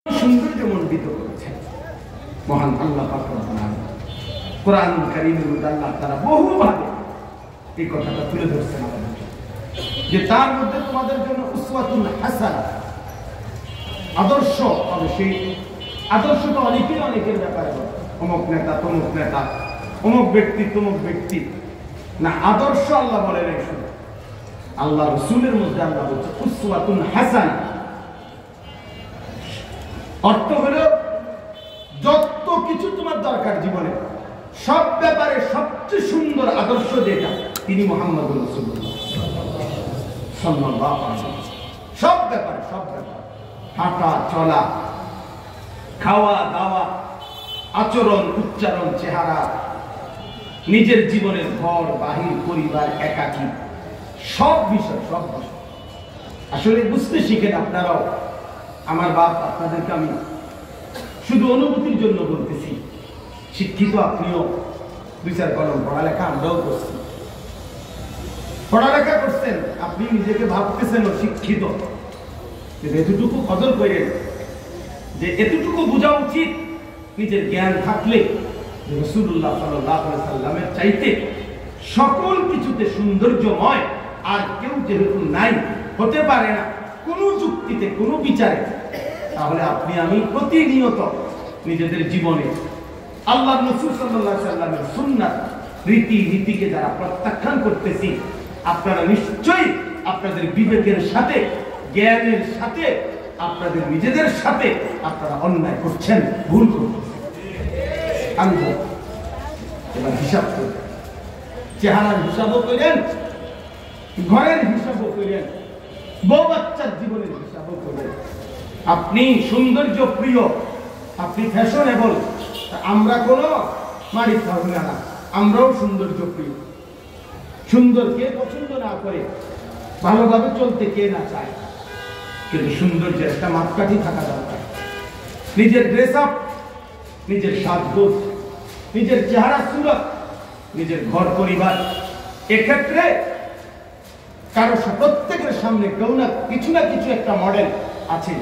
সৌন্দর্যমণ্ডিত করেছেন মহান আল্লাহ পাক রব্বুল আলামিন। কোরআন কারীমের মধ্যে আল্লাহ তাআলা বহুভাবে এই কথাটা তুলে ধরছেন আমাদের যে তার মধ্যে তোমাদের জন্য উসওয়াতুন হাসানা, আদর্শ হবে। সেই আদর্শটা অনেকের ব্যাপারে অমুক নেতা তমুক নেতা, অমুক ব্যক্তি তমুক ব্যক্তি না, আদর্শ আল্লাহ বলে নাই। শুধু আল্লাহ রাসূলের মধ্যে আল্লাহ বলছে উসওয়াতুন হাসানা। অর্থ হলো যত কিছু তোমার দরকার জীবনে, সব ব্যাপারে সবচেয়ে সুন্দর আদর্শ যেটা, তিনি মুহাম্মদুর রাসূলুল্লাহ সাল্লাল্লাহু আলাইহি ওয়াসাল্লাম। সব ব্যাপারে হাঁটা চলা, খাওয়া দাওয়া, আচরণ উচ্চারণ, চেহারা, নিজের জীবনের ঘর বাহির, পরিবার, একাকী, সব বিষয় আসলে বুঝতে শিখেন আপনারাও। আমার বাপ, আপনাদেরকে আমি শুধু অনুভূতির জন্য বলতেছি, শিক্ষিত আপনিও, 2-4 কলম পড়ালেখা আমরাও করছি, পড়ালেখা করছেন, আপনি নিজেকে ভাবতেছেন শিক্ষিত, এতটুকু কদর করেন যে এতটুকু বোঝা উচিত নিজের জ্ঞান থাকলে রাসূলুল্লাহ সাল্লাল্লাহু আলাইহি ওয়াসাল্লামের চাইতে সকল কিছুতে সৌন্দর্যময় আর কেউ যেহেতু নাই, হতে পারে না কোনো যুক্তিতে, কোনো বিচারে, তাহলে আপনি আমি প্রতিনিয়ত নিজেদের জীবনে আল্লাহর রাসূল সাল্লাল্লাহু আলাইহি ওয়াসাল্লামের সুন্নাত রীতি নীতিকে যারা প্রত্যাখ্যান করতেছি, আপনারা নিশ্চয়ই আপনাদের বিবেকের সাথে, জ্ঞানের সাথে, আপনাদের নিজেদের সাথে আপনারা অন্যায় করছেন, ভুল করছেন। এবার হিসাব করবেন, চেহারার হিসাবও করেন, ঘরের হিসাবও করেন, বউ বাচ্চার জীবনের হিসাবও করেন। আপনি সৌন্দর্য প্রিয়, আপনি ফ্যাশনেবল, আমরা কোনো মারি খাবো না, আমরাও সৌন্দর্য প্রিয়। সুন্দর কে পছন্দ না করে, ভালোভাবে চলতে কে না চায়, কিন্তু সৌন্দর্যের একটা মাপকাঠি থাকা দরকার। নিজের ড্রেস আপ, নিজের সাজগোজ, নিজের চেহারা সুরত, নিজের ঘর পরিবার, এক্ষেত্রে কারো প্রত্যেকের সামনে কেউ না কিছু একটা মডেল আছে।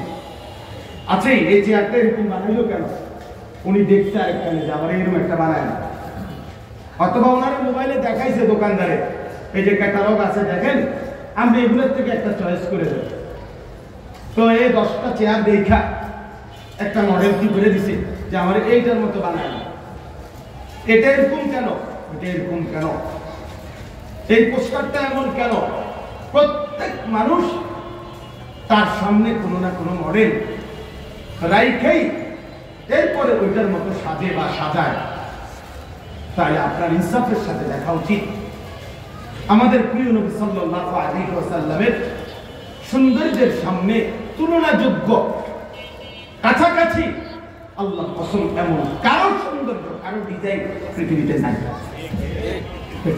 এই চেয়ারটা এরকম বানাইলো কেন, উনি দেখছে আরেকটা যে আমার এরকম একটা বানায় না, অথবা ওনার মোবাইলে দেখাইছে দোকানদারে, এই যে ক্যাটালগ আছে দেখেন, আমি এগুলোর থেকে একটা চয়েস করে দেব। তো এই 10টা চেয়ার দেখা একটা মডেল কি করে দিছে যে আমার এইটার মতো বানায় না, এটা এরকম কেন, এটা এরকম কেন, এই পোস্টারটা এমন কেন। প্রত্যেক মানুষ তার সামনে কোনো না কোনো মডেল রাইখেই এরপরে ওইটার মতো সাজে বা সাজায়। তাই আপনার ইনসাফের সাথে দেখা উচিত আমাদের প্রিয় নবী সাল্লাল্লাহু আলাইহি ওয়াসাল্লামের সৌন্দর্যের সামনে তুলনাযোগ্য, কাছাকাছি আল্লাহ কসম এমন কারো সৌন্দর্য, কারো ডিজাইন পৃথিবীতে নাই।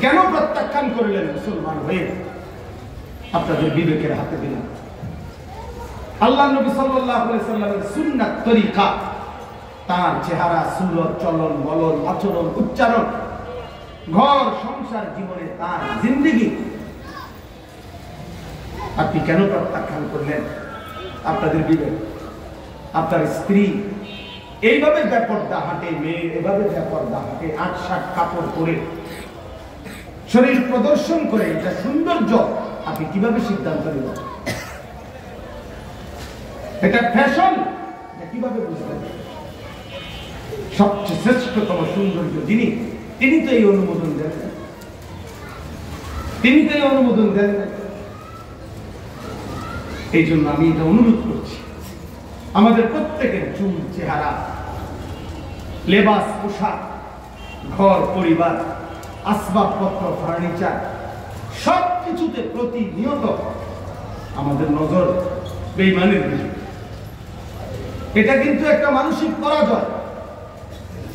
কেন প্রত্যাখ্যান করলেন মুসলমান হয়ে? আপনাদের বিবেকের হাতে দিলাম। আল্লাহ নবী সাল্লাল্লাহু আলাইহি ওয়াসাল্লামের সুন্নাত তরিকা, তার চেহারা, সুরত, চলন বলন, আচরণ উচ্চারণ, ঘর সংসার জীবনে তার জিন্দেগি, আপনি কেন প্রত্যাখ্যান করলেন? আপনাদের বিবেক, আপনার স্ত্রী এইভাবে বেপরদা হাঁটে, মেয়ে এভাবে বেপরদা হাঁটে, 8-7 কাপড় পরে শরীর প্রদর্শন করে, এটা সৌন্দর্য, আপনি কিভাবে সিদ্ধান্ত নেবেন? এটা ফ্যাশন, এটা কিভাবে বুঝবেন? সবচেয়ে শ্রেষ্ঠতম সৌন্দর্য যিনি, তিনি তো এই অনুমোদন দেন, তিনি তো এই অনুমোদন দেন। এই জন্য আমি এটা অনুরোধ করছি, আমাদের প্রত্যেকের চুল, চেহারা, লেবাস, পোশাক, ঘর পরিবার, আসবাবপত্র, ফার্নিচার, সব কিছুতে প্রতিনিয়ত আমাদের নজর বেঈমানের দিকে। এটা কিন্তু একটা মানসিক পরাজয়,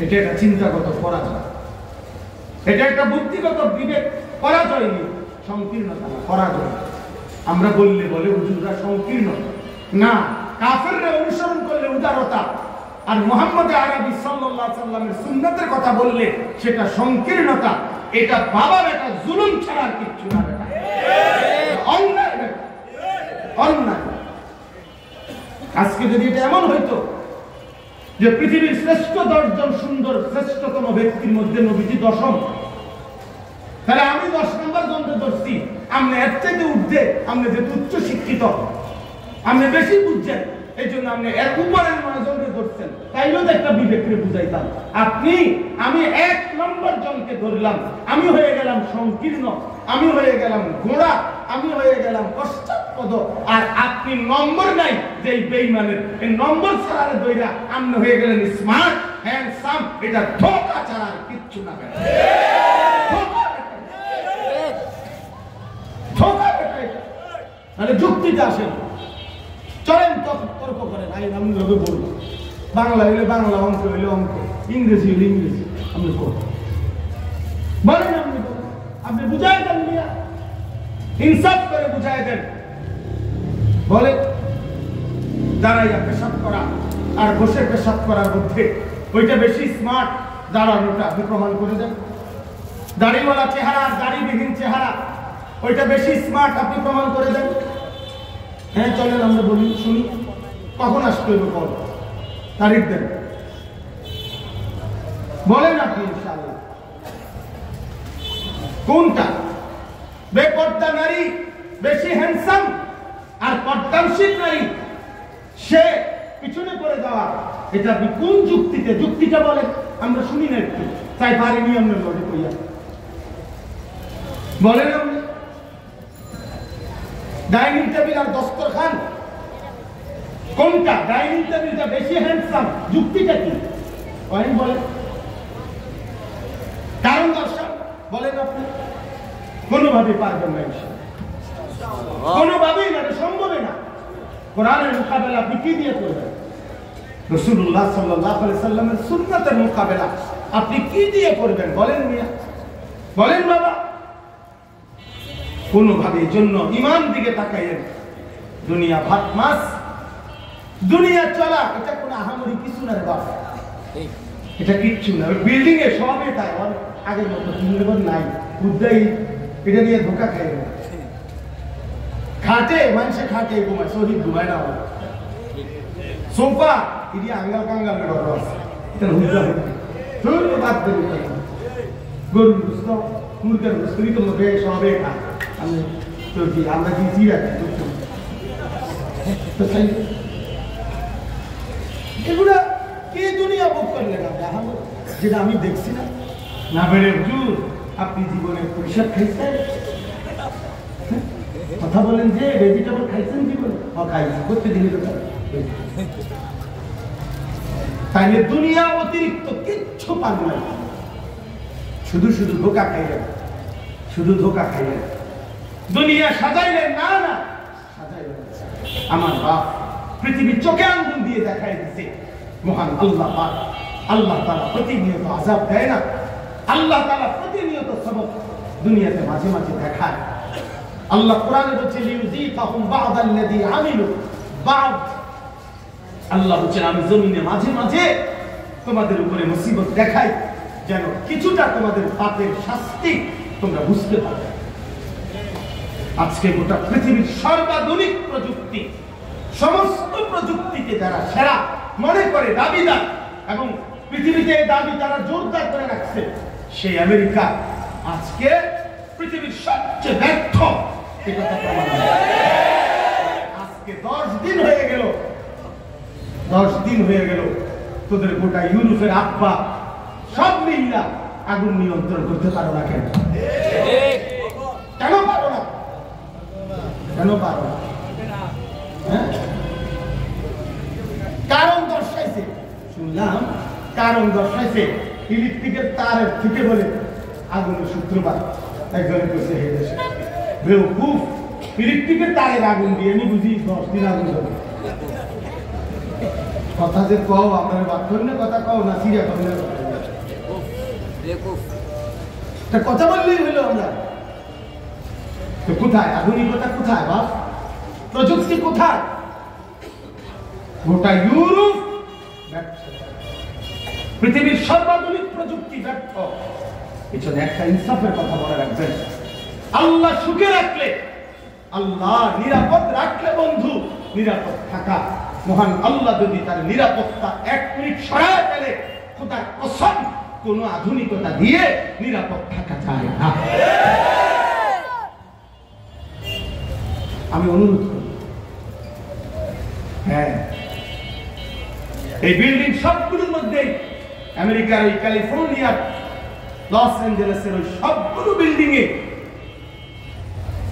এটা একটা চিন্তাগত পরাজয়, এটা একটা বুদ্ধিগত বিবেক পরাজয়, সংকীর্ণতা পরাজয়। আমরা বললে বলে হুজুররা সংকীর্ণ না, কাফেররা অনুসরণ করলে উদারতা, আর মুহাম্মদ আরবি সাল্লাল্লাহু আলাইহি ওয়াসাল্লামের সুন্নাতের কথা বললে সেটা সংকীর্ণতা। এটা বাবা বেটা জুলুম ছাড়া আর কিছু না, বেটা অন্যায়, বেটা অন্যায়। আজকে যদি এটা এমন হইতো যে পৃথিবীর শ্রেষ্ঠ 10 জন সুন্দর শ্রেষ্ঠতম ব্যক্তির মধ্যে নবীজি 10ম, তাহলে আমি 10 নম্বর জনকে ধরছি। আপনি এর থেকে উঠে, আপনি যেহেতু উচ্চ শিক্ষিত, আপনি বেশি বুঝছেন, এই জন্য আপনি এর উপরের 9 জনকে ধরছেন। তাইলেও তো একটা বিবেককে বুঝাইতাম। আমি 1 নম্বর জনকে ধরলাম, আমি হয়ে গেলাম সংকীর্ণ, আমি হয়ে গেলাম ঘোড়া, আমি হয়ে গেলাম পশ্চাৎপদ, আর আপনি নম্বর নাই যে এই বেঈমানের, এই নম্বর ছাড়ার দইরা আপনি হয়ে গেলেন স্মার্ট হ্যান্ডসাম। এটা ধোঁকা ছাড়া আর কিচ্ছু না। যুক্তিতে আসেন, চলেন তর্ক করেন। আমি বলবো বাংলা হইলে বাংলা, অঙ্ক হইলে অঙ্ক, ইংরেজি হইলে ইংরেজি, আপনি বলেন, আপনি বুঝাই দেন, ইনসাফ করে বুঝাই দেন। বলে দাঁড়াইয়া পেশাব করা আর বসে পেশাব করার মধ্যে ওইটা বেশি স্মার্ট, দাঁড়ানোটা আপনি প্রমাণ করে দেন। দাড়িওয়ালা চেহারা আর দাড়িবিহীন চেহারা, ওইটা বেশি স্মার্ট, আপনি প্রমাণ করে দেন। হ্যাঁ চলেন আমরা বলি, শুনি কখন আসতে হইব, কল তারিখ দেন, বলেন আপনি ইনশাআল্লাহ। কোনটা বেপর্দা নারী বেশি হ্যান্ডসাম আর পর্দানশীল নারী সে পিছনে পড়ে যাওয়া, এটা আপনি কোন যুক্তিতে? যুক্তিটা বলেন, আমরা শুনি না একটু, তাই পারিনি আমরা লড়ে কইয়া বলেন। আপনি ডাইনিং টেবিল আর দস্তরখান কোনটা? ডাইনিং টেবিলটা বেশি হ্যান্ডসাম, যুক্তিটা কি বলেন? কারণ দর্শন বলেন আপনি। কোনোভাবে পারবেন না, কোনোভাবেই না, সম্ভবই না। কোরআনের মোকাবেলা আপনি কি দিয়ে করবেন? রাসূলুল্লাহ সাল্লাল্লাহু আলাইহি সাল্লামের সুন্নাতের মোকাবেলা আপনি কি দিয়ে করবেন? বলেন মিয়া, বলেন বাবা। কোনোভাবে জন্য ইমান দিকে তাকাইয়েন। দুনিয়া ভাত মাছ, দুনিয়া চলা, এটা কোনো আহামরি কিছু না রে বাবা, এটা কিচ্ছু না। বিল্ডিং এ সবে তাই আগের মতো নাই, উদ্যাই এটা নিয়ে ধোকা খাই। খাটে মানুষে খাটে ঘুমায়, শহীদ ঘুমায় না। সোফা এটি আঙ্গাল কাঙ্গাল গরুর বুঝত, মুরগের বুঝতে তো মধ্যে সবে খা। আমরা দিয়েছি এগুলা কে দুনিয়া ভোগ করলে না, যেটা আমি দেখছি না। না বেড়ে হুজুর আপনি জীবনে পরিষদ খাইছেন? কথা বলেন যে ভেজিটেবল খাইছেন জীবনে? খাইছি, প্রত্যেকদিনই তো খাই। তাইলে দুনিয়া অতিরিক্ত কিচ্ছু পান না, শুধু শুধু ধোকা খাইলেন, শুধু ধোকা খাইলেন। দুনিয়া সাজাইলেন না, না সাজাইলেন। আমার বাপ পৃথিবীর চোখে আঙ্গুল দিয়ে দেখাই দিচ্ছে মহান আল্লাহ পাক। আল্লাহ তাআলা প্রতিনিয়ত আযাব দেয় না, আল্লাহ তাআলা প্রতিনিয়ত সবক দুনিয়াতে মাঝে মাঝে দেখায়। আল্লাহ কোরআনে বলছে লিউযীকাহুম বা'দাল্লাযী আমিলু বা'দ। আল্লাহ বলেন আমি জমিনে মাঝে মাঝে তোমাদের উপরে মুসিবত দেখাই, যেন কিছুটা তোমাদের পাপের শাস্তি তোমরা বুঝতে পারো। আজকে গোটা পৃথিবীর সর্বাধুনিক প্রযুক্তি, সমস্ত প্রযুক্তিকে যারা সেরা মনে করে দাবিদার, এবং পৃথিবীতে এই দাবি তারা জোরদার করে রাখছে, সেই আমেরিকা আজকে পৃথিবীর সবচেয়ে ব্যর্থ। আজকে 10 দিন হয়ে গেল, 10 দিন হয়ে গেল তোদের গোটা ইউরোপের আব্বা সব মিল্লা আগুন নিয়ন্ত্রণ করতে পারো না। কেন কেন পারো না? কেন পারো না? কারণ দর্শাইছে, শুনলাম কারণ দর্শাইছে ইলেকট্রিকের তারের থেকে বলে আগুনের সূত্রপাত। একজনে কইছে হে দেশে বেউকুফ, ইলেকট্রিকের তারের আগুন দিয়ে আমি বুঝি 10 দিন আগুন হবে। কথা যে কও আপনার বাক্যন্য কথা কও না, সিরিয়া কথা কথা বললেই হইলো। আমরা তো কোথায় আধুনিকতা, কোথায় বাপ প্রযুক্তি, কোথায়? গোটা ইউরোপ ব্যর্থ, পৃথিবীর সর্বাধুনিক প্রযুক্তি ব্যর্থ। পিছনে একটা ইনসাফের কথা বলে রাখবেন। আল্লাহ সুখে রাখলে, আল্লাহ নিরাপদ রাখলে বন্ধু, নিরাপদ থাকা মহান আল্লাহ যদি তার নিরাপত্তা 1 মিনিট সরায় ফেলে, খোদার কসম কোন আধুনিকতা দিয়ে নিরাপদ থাকা যায় না। আমি অনুরোধ করি, হ্যাঁ, এই বিল্ডিং সবগুলোর মধ্যে আমেরিকার ওই ক্যালিফোর্নিয়ার লস অ্যাঞ্জেলেসের ওই সবগুলো বিল্ডিং এ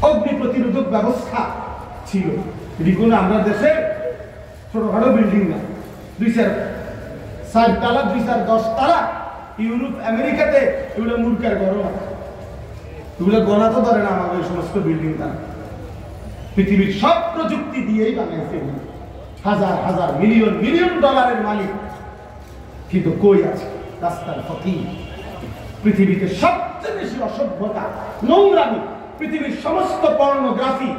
অগ্নি প্রতিরোধক ব্যবস্থা ছিল। এটি কোনো আমরা দেশের ছোটখাটো বিল্ডিং না, 2-4 তলা 2-10 তলা। ইউরোপ আমেরিকাতে এগুলো মূর্খের গরম, এগুলো গণা তো ধরে না আমাদের সমস্ত বিল্ডিং। তারা পৃথিবীর সব প্রযুক্তি দিয়েই বানাইছে, হাজার হাজার মিলিয়ন মিলিয়ন ডলারের মালিক, কিন্তু কই আছে রাস্তার ফকির। পৃথিবীতে সবচেয়ে বেশি অসভ্যতা, নোংরামি, পৃথিবীর সমস্ত পর্নোগ্রাফি,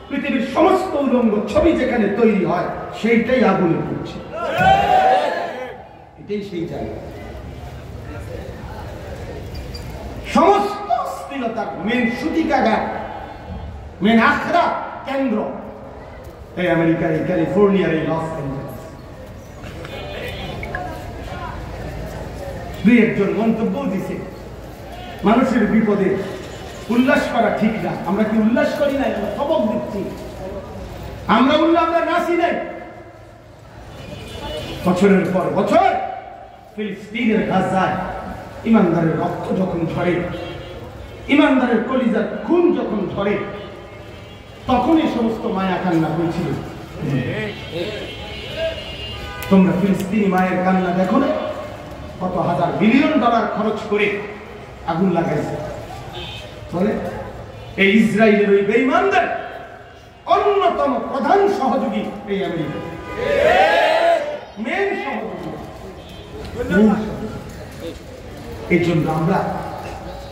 পৃথিবীর সমস্ত উলঙ্গ ছবি যেখানে তৈরি হয় সেইটাই আগুনে পড়ছে। এটাই সেই জায়গা। সমস্ত অশ্লীলতার মেন সূতিকাগার, মেন আখড়া কেন্দ্র এই আমেরিকার এই ক্যালিফোর্নিয়ার এই লস অ্যাঞ্জেলেস। 2-1 মন্তব্য দিছে, মানুষের বিপদে উল্লাস করা ঠিক না। আমরা কি উল্লাস করি না? আমরা সবক দিচ্ছি। আমরা নাচি নাই। বছরের পর বছর ফিলিস্তিনের গাজায় ইমানদারের রক্ত যখন ঝরে, ইমানদারের কলিজার খুন যখন ঝরে, তখন এই সমস্ত মায়া কান্না হয়েছিল। তোমরা ফিলিস্তিনি মায়ের কান্না দেখো না? কত হাজার বিলিয়ন ডলার খরচ করে আগুন লাগাইছে। বলে এই ইসরায়েলের ওই বেঈমানদের অন্যতম প্রধান সহযোগী এই আমেরিকা, মেন সহযোগী। এই জন্য আমরা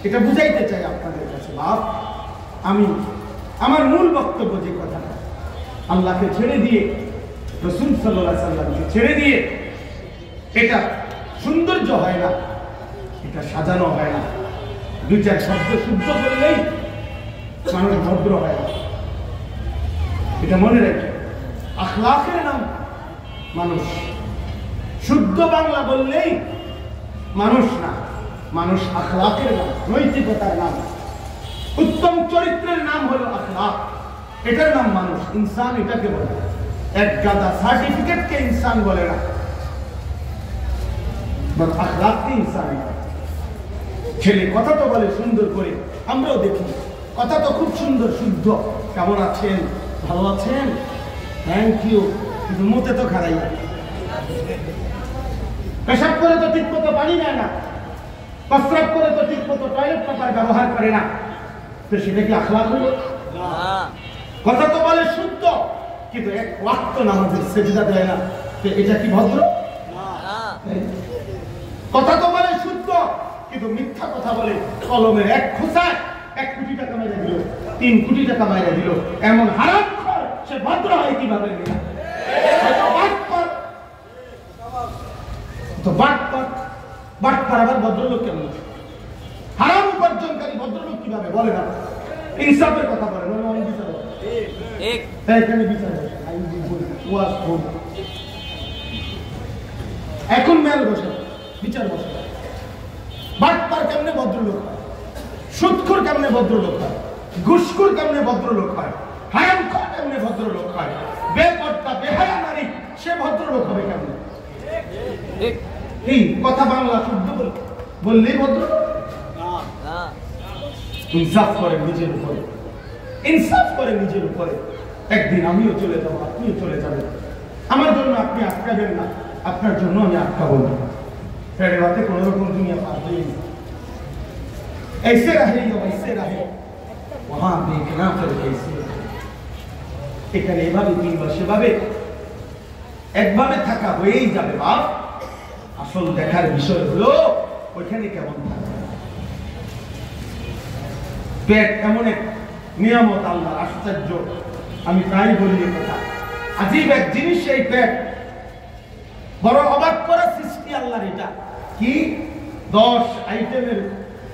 এটা বুঝাইতে চাই আপনাদের কাছে। বাপ, আমি আমার মূল বক্তব্য যে কথাটা, আল্লাহকে ছেড়ে দিয়ে, রাসূল সাল্লাল্লাহু আলাইহি সাল্লামকে ছেড়ে দিয়ে এটা সৌন্দর্য হয় না, এটা সাজানো হয় না। 2-4 শব্দ শুদ্ধ করলেই মানুষ ভদ্র হয় না, এটা মনে রাখে। আখলাকের নাম মানুষ। শুদ্ধ বাংলা বললেই মানুষ না, মানুষ আখলাকের নাম, নৈতিকতার নাম, উত্তম চরিত্রের নাম হলো আখলাক। এটার নাম মানুষ, ইনসান এটাকে বলে। এক গাদা সার্টিফিকেটকে ইনসান বলে না, আখলাককে ইনসান। ছেলে কথা তো বলে সুন্দর করে, আমরাও দেখি কথা তো খুব সুন্দর শুদ্ধ, কেমন আছেন, ভালো আছেন, থ্যাংক ইউ, কিন্তু মুখে তো খারাই না। পেশাব করে তো ঠিক মতো পানি নেয় না, প্রস্রাব করে তো ঠিক মতো টয়লেট পেপার ব্যবহার করে না, তো সেটা কি আখলাক হলো? কথা তো বলে শুদ্ধ, কিন্তু এক ওয়াক্ত নামাজের সেজদা দেয় না, তো এটা কি ভদ্র? কথা তো বলে শুদ্ধ, কিন্তু মিথ্যা কথা বলে, কলমের এক খোঁচায় 1 কোটি টাকা মেরে দিল, 3 কোটি টাকা মেরে দিল, এমন হারামখোর সে ভদ্র হয় কিভাবে? বাটপার আবার ভদ্রলোক কেমন? হারাম উপার্জনকারী ভদ্রলোক কিভাবে বলে না? ইনসাফের কথা বলে, এখন মেল বসে বিচার বসে। বাটপার কেমনে ভদ্রলোক হয়? সুদখোর কেমনে ভদ্রলোক হয়? ঘুষখোর কেমনে ভদ্রলোক হয়? হারামখোর কেমনে ভদ্রলোক হয়? বেপর্দা বেহায়া নারী সে ভদ্রলোক হবে কেমনে? এই কথা বাংলা শুদ্ধ বললেই ভদ্র? ইনসাফ করে নিজের উপরে, ইনসাফ করে নিজের উপরে। একদিন আমিও চলে যাবো, আপনিও চলে যাবেন। আমার জন্য আপনি আটকাবেন না, আপনার জন্য আমি আটকাবো না। ফেরে বাতে কোন রকম দুনিয়া পার হয়ে ऐसे रहेगा वैसे रहे, वहां देखना फिर कैसे। এখানে এভাবে 3 বার সেভাবে একভাবে থাকা হয়েই যাবে বাপ। আসল দেখার বিষয় হলো ওইখানে কেমন থাকবে। পেট এমন এক নিয়ামত, আল্লাহ আশ্চর্য। আমি প্রায় বলি কথা, আজীব এক জিনিস এই পেট, বড় অবাক করা সৃষ্টি আল্লাহর। এটা কি 10 আইটেমের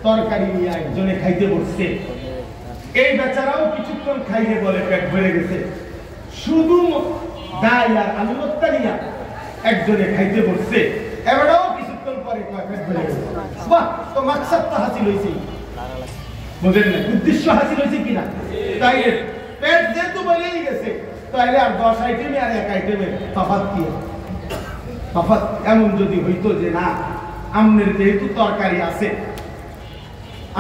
তরকারি নিয়ে একজনে খাইতে বসছে, এই বেচারাও কিছুক্ষণ খাইয়ে বলে পেট ভরে গেছে। শুধু ডাল আর আলু ভর্তা নিয়ে একজনে খাইতে বসছে, এবারেও কিছুক্ষণ পরে পেট ভরে গেছে। বাহ, তো মাকসাদ তো হাসিল হয়েছে, বুঝলেন না? উদ্দেশ্য হাসিল হয়েছে কিনা? তাই পেট যেহেতু বলেই গেছে, তাইলে আর 10 আইটেমে আর 1 আইটেমে তফাৎ কি? তফাৎ এমন যদি হইতো যে না, আমনের যেহেতু তরকারি আছে,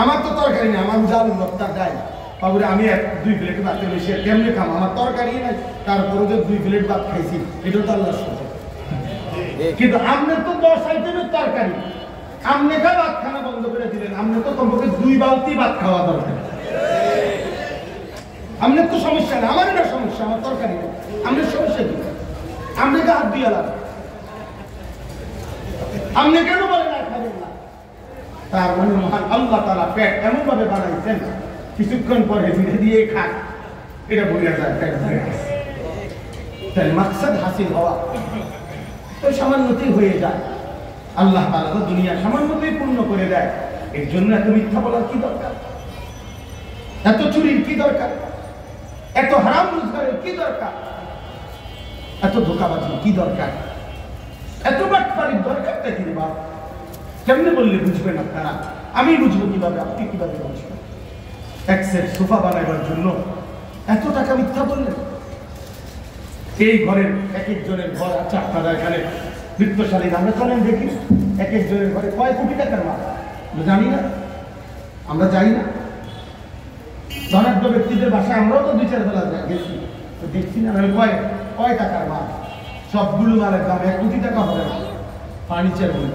আমার তো তরকারি নেই, আমার জাল ভর্তা দেয়, বাবুরে আমি 2 প্লেট ভাতে বেশি কেমনে খাম, আমার তরকারি নাই, তারপরে যে 2 প্লেট ভাত খাইছি, এটা তো আল্লাহর সহ্য। কিন্তু আমনের তো 10 আইটেমের তরকারি, আমনে কা ভাত খানা বন্ধ করে দিলেন, আমনে তো কমপক্ষে 2 বালতি ভাত খাওয়া দরকার। আমনের তো সমস্যা না, আমার না সমস্যা, আমার তরকারি নেই, আমনের সমস্যা কি? আমনে কা হাত দিয়ে আলাদা, আমনে কেন বলে না খাবেন না? তার মানে মহান আল্লাহ তাআলা পেট এমন ভাবে বানাইছেন, কিছুক্ষণ পরে ধীরে দিয়ে খান, এটা বোঝা যায় পেট ভরে গেছে। তাই মাকসাদ হাসিল হওয়া তো সামান্যতেই হয়ে যায়। আল্লাহ তাআলা তো দুনিয়া সামান্যতেই পূর্ণ করে দেয়। এর জন্য এত মিথ্যা বলার কি দরকার? এত চুরির কি দরকার? এত হারাম রোজগারের কি দরকার? এত ধোঁকাবাজির কি দরকার? এত বাটপাড়ির দরকারটা কি? বাপ কেমনে বললে বুঝবেন আপনারা? আমি বুঝবো কিভাবে? আপনি কিভাবে বুঝবেন? এক সেট সোফা বানাবার জন্য এত টাকা মিথ্যা বললেন। এই ঘরের এক একজনের ঘর আছে আপনারা এখানে বৃত্তশালী, আমরা চলেন দেখি এক একজনের ঘরে কয় কোটি টাকার মাল জানি না, আমরা যাই না। ধনাঢ্য ব্যক্তিদের বাসায় আমরাও তো 2-4 বেলা গেছি, তো দেখছি না কয় টাকার মাল। সবগুলো মালের দাম 1 কোটি টাকা হবে না। ফার্নিচার গুলো,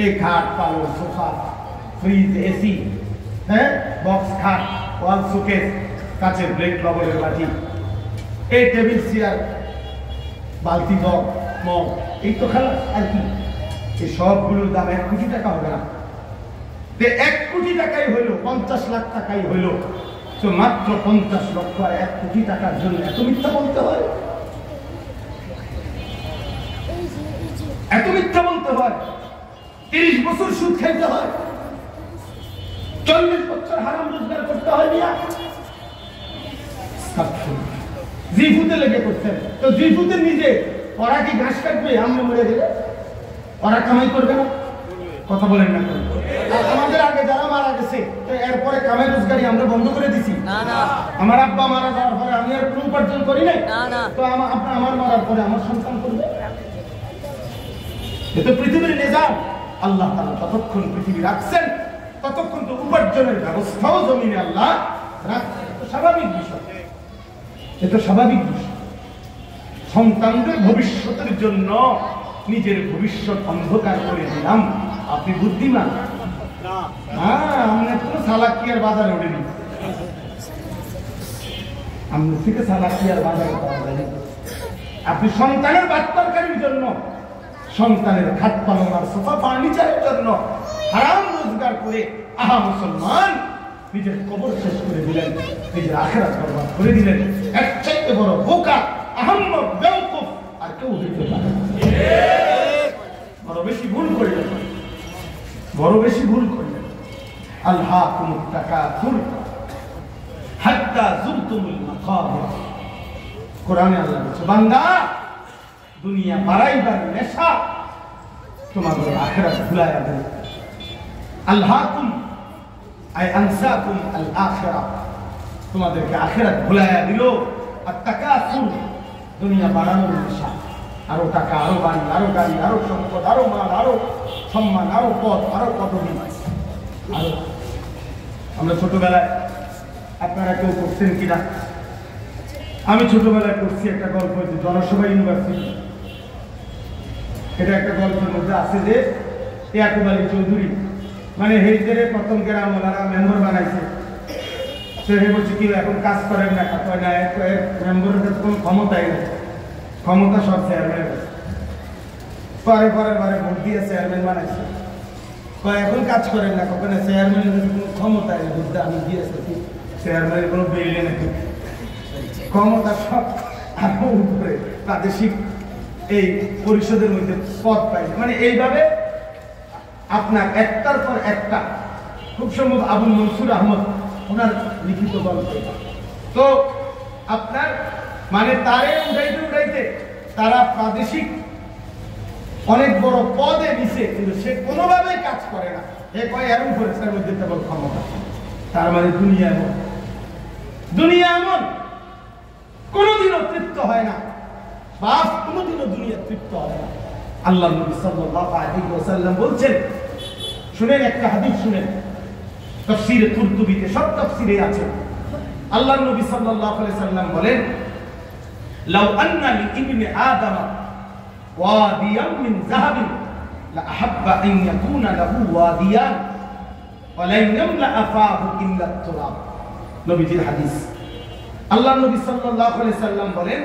এই খাট, পালং, সোফা, ফ্রিজ, এসি, হ্যাঁ, বক্স খাট, ওয়াল শোকেস, কাচের প্লেট, লবণের বাটি, এই টেবিল চেয়ার, বালতি, মগ, এই তো খেলা আর কি। এই সবগুলোর দাম 1 কোটি টাকা হবে না। 1 কোটি টাকাই হইল, 50 লাখ টাকাই হইল, তো মাত্র 50 লক্ষ আর 1 কোটি টাকার জন্য এত মিথ্যা বলতে হয়? এত মিথ্যা বলতে হয়? 30 বছর সুদ খাইতে হয়, 40 বছর হারাম রোজগার করতে হয় নিয়া। জিফুতে লেগে করতেন, তো জিফুতে নিজে ওরা কি ঘাস কাটবে? আমরা মরে গেলে ওরা কামাই করবে না? কথা বলেন না। আমাদের আগে যারা মারা গেছে, তো এরপরে কামাই রোজগারি আমরা বন্ধ করে দিছি? আমার আব্বা মারা যাওয়ার পরে আমি আর কোনো উপার্জন করি নাই, তো আমার মারার পরে আমার সন্তান করবে? এ তো পৃথিবীর নিজাম। আল্লাহ তাআলা ততক্ষণ পৃথিবী রাখছেন, ততক্ষণ তো উপার্জনের ব্যবস্থাও জমিনে আল্লাহ রাখছেন। এটা স্বাভাবিক বিষয়, এটা স্বাভাবিক বিষয়। সন্তানদের ভবিষ্যতের জন্য নিজের ভবিষ্যৎ অন্ধকার করে দিলাম, আপনি বুদ্ধিমান? আমরা কোনো সালাকিয়ার বাজারে ওঠেনি, আমরা থেকে সালাকিয়ার বাজারে পাওয়া যায়। আপনি সন্তানের ভাত তরকারির জন্য, সন্তানের খাট পালং আর সোফা ফার্নিচারের জন্য হারাম রোজগার করে মুসলমান নিজের কবর শেষ করে দিলেন, নিজের আখিরাত বরবাদ করে দিলেন। এর চাইতে বড় বোকা, আহম্মক, বেওকুফ আর কেউ হইতে পারে না। বড় বেশি ভুল করলেন, বড় বেশি ভুল করলেন। আলহাকুমুত তাকাসুর হাত্তা যুরতুমুল মাকাবির। কোরআনে আল্লাহ বলেছে, বান্দা দুনিয়া বাড়াইবার নেশা তোমাদের আখিরাত ভুলাইয়া দেবে। আলহাকুম আই আনসাকুম আল আখিরাহ, তোমাদেরকে আখিরাত ভুলাইয়া দিল। আর তাকাসুর, দুনিয়া বাড়ানোর নেশা, আরো টাকা, আরো বাড়ি, আরো গাড়ি, আরো সম্পদ, আরো মাল, আরো সম্মান, আরো পদ, আরো পদবি। আরো আমরা ছোটবেলায়, আপনারা কেউ করছেন কিনা, আমি ছোটবেলায় করছি একটা গল্প, জনসভা ইউনিভার্সিটি। এটা একটা গল্পের মধ্যে আছে যে ইয়াকুব আলী চৌধুরী, মানে হেরিটেজের প্রথম গ্রাম ওনারা মেম্বার বানাইছে। সে বলছে কি এখন কাজ করেন না, মেম্বারের কাছে কোনো ক্ষমতাই নেই, ক্ষমতা সব চেয়ারম্যানের কাছে। পরে পরের বারে ভোট দিয়ে চেয়ারম্যান বানাইছে। এখন কাজ করেন না, কখনো চেয়ারম্যানের কাছে কোনো ক্ষমতাই নেই, বুঝতে আমি দিয়েছি চেয়ারম্যানের কোনো বিল্ডিং নেই, ক্ষমতা সব আরো উপরে প্রাদেশিক এই পরিষদের মধ্যে পদ পাই। মানে এইভাবে আপনার একটার পর একটা, খুব সম্ভব আবুল মনসুর আহমদ ওনার লিখিত গল্প। তো আপনার মানে তারে উঠাইতে উঠাইতে তারা প্রাদেশিক অনেক বড় পদে দিছে, কিন্তু সে কোনোভাবেই কাজ করে না। এ কয় এরম করেছে এর মধ্যে তেমন ক্ষমতা। তার মানে দুনিয়া এমন, দুনিয়া এমন কোনোদিনও তৃপ্ত হয় না, বাস কোনোদিনও দুনিয়া তৃপ্ত হয় না। আল্লাহ নবী সাল্লাল্লাহু আলাইহি ওয়াসাল্লাম বলছেন, শুনেন একটা হাদিস শুনেন, তাফসীরে কুরতুবীতে সব তাফসীরে আছে। আল্লাহ নবী সাল্লাল্লাহু আলাইহি ওয়াসাল্লাম বলেন, লাউ আন্না লি ইবনি আদম ওয়াদিয়ান মিন যাহাবিন লা আহাব্বা আন ইয়াকুনা লাহু ওয়াদিয়ান ওয়া লা ইয়ামলা আফাহু ইল্লা তুরাব। নবীজির হাদিস। আল্লাহ নবী সাল্লাল্লাহু আলাইহি ওয়াসাল্লাম বলেন,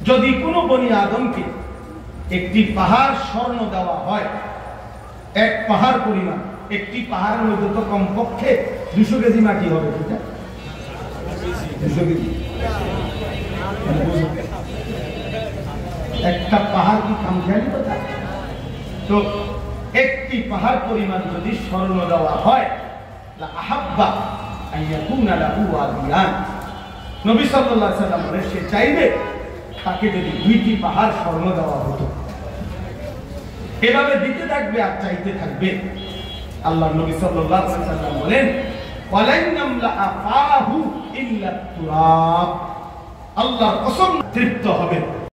যদি কোনো বনি আদমকে একটি পাহাড় স্বর্ণ দেওয়া হয়, এক পাহাড় পরিমাণ, একটি পাহাড়ের মধ্যে তো কমপক্ষে 200 কেজি মাটি হবে, ঠিক আছে? 200 কেজি একটা পাহাড় কি কামখেয়ালি কথা? তো একটি পাহাড় পরিমাণ যদি স্বর্ণ দেওয়া হয়, লা আহাব্বা আন ইয়াকুনা লাহু ওয়াদিয়ান, নবী সাল্লাল্লাহু আলাইহি ওয়াসাল্লাম বলেন, সে চাইবে তাকে যদি 2টি পাহাড় স্বর্ণ দেওয়া হতো। এভাবে দিতে থাকবে আর চাইতে থাকবে। আল্লাহ নবী সাল্লাল্লাহু আলাইহি ওয়াসাল্লাম বলেন, ওয়ালান ইয়ামলা আফাহু ইল্লা তুরাব, আল্লাহর কসম তৃপ্ত হবে